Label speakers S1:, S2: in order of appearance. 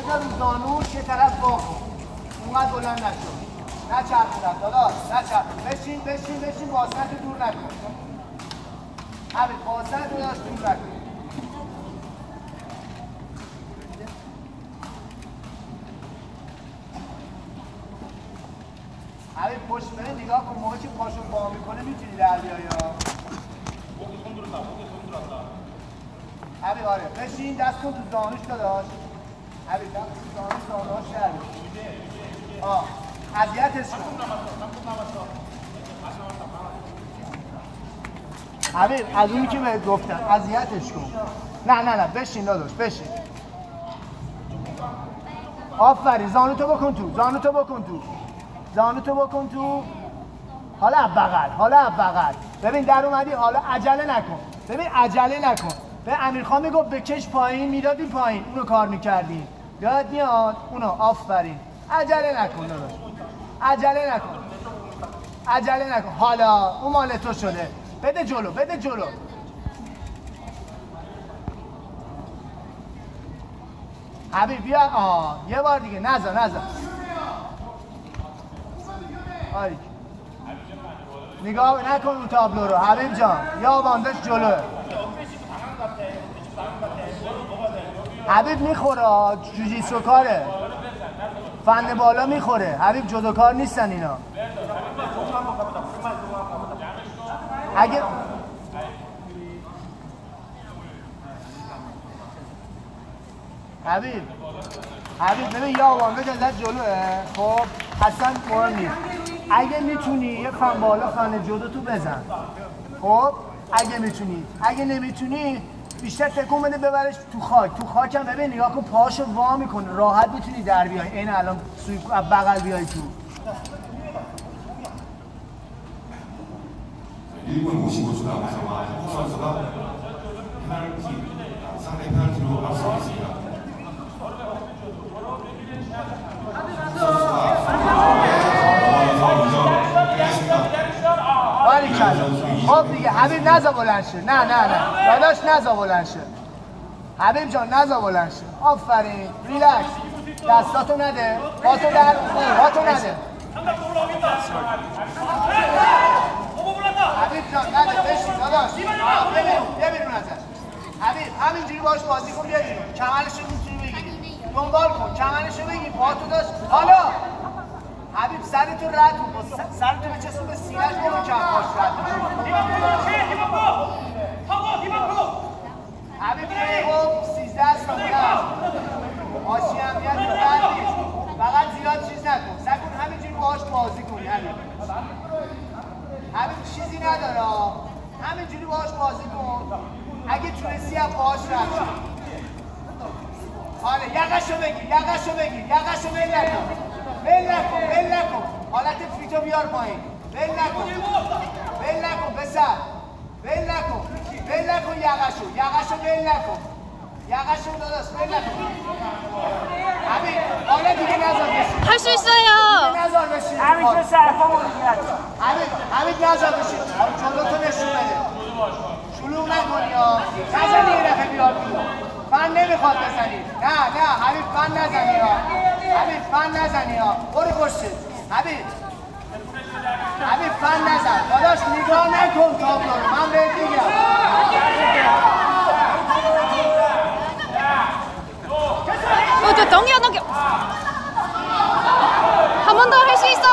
S1: دستت رو زانوش یه طرف وا کن. اونقدر بلند نشو. نچرخونم داداش، نچرخون. بشین واسطت رو دور نکن. حبیب واسطت رو داشت دور نکن. حبیب پشت بره نگاه کن، موقعی که پاشو با میکنه میتونی در بیایی ها. حبیب آره بشین دست کن تو زانوش داداش. حبیب دست تو زانوش در بیایی. اذیتش کن. حبیب از اونی که بهت گفتم اذیتش کن. نه بشین داداش بشین. آفرین زانوتو بکن تو. حالا بغل. ببین در اومدی حالا عجله نکن. به امیرخان میگفت بکش پایین میدادی پایین اونو کار میکردی. یاد میاد اونو آفرین. عجله نکن داداش. عجله نکن. حالا اون مال تو شده. بده جلو. حبیب بیا یه بار دیگه نزا. آریک نگاه نکن اون تابلو رو حبیب جان. یا بانداش جلوه. حبیب میخوره جوجیتسو کاره. فن بالا میخوره. حبیب جدوکار نیستن اینا. اگه حبیب ببین یا وانده ازت جلوه. خب اصلا مهم نیست. اگه میتونی یه فن بالا فن جدو تو بزن. خب اگه نمیتونی بیشتر تکون بده ببرش تو خاک هم ببین نگاه کن پاهاشو وا میکنه راحت میتونی در بیای. این الان سوی بغل بیای تو.
S2: 1분 55초 남았지만 한국 선수가 상대 페널티로 앞서고 있습니다.
S1: خب دیگه حبیب نزا بلند شه. نه داداش نزا بلند شه. حبیب جان نزا بلند شه. آفرین ریلکس. دستاتو نده. پاتو نده. حبیب جان نده بشین داداش. بیا بیرون ازش. حبیب همینجوری باش بازی کن بیا بیرون. کمرشو میتونی بگیری. دنبال کن کمرشو بگیر. پاتو داشت. حالا حبیب سرتو رد کن. سرتو بچسبون به سینه‌اش برو کم‌هاش رد کن. حبیب خب 13 ثانیه است. آشی امنیت رد نیست. فقط زیاد چیز نکن. سکون همینجوری باهاش بازی کنی حبیب چیزی نداره. همینجوری باهاش بازی کن. اگه تونستی هم باهاش رد شد. حالا یقشو بگیر. یقشو ول نکن. حالت فیتو بیار پایین. ول نکن بسر. ول نکن یقشو ول نکن. یقشو داداش ول نکن. حبیب حالا دیگه نذار بشین.
S3: 할 수 있어요.
S1: نذار بشین. همینجا سرفامو میگیرد. حبیب نذار بشین. جلوتو نشون بده. شلوغ نکنی ها. نزنی یه دفعه بیار بیرون. فن نمیخواد بزنی. نه حبیب فن نزنی ها. برو پشتت. حبیب فن نزن. داداش نگاه نکن تابلو رو. من بهت میگم.
S3: 넘겨. 한 번 더 할 수 있어.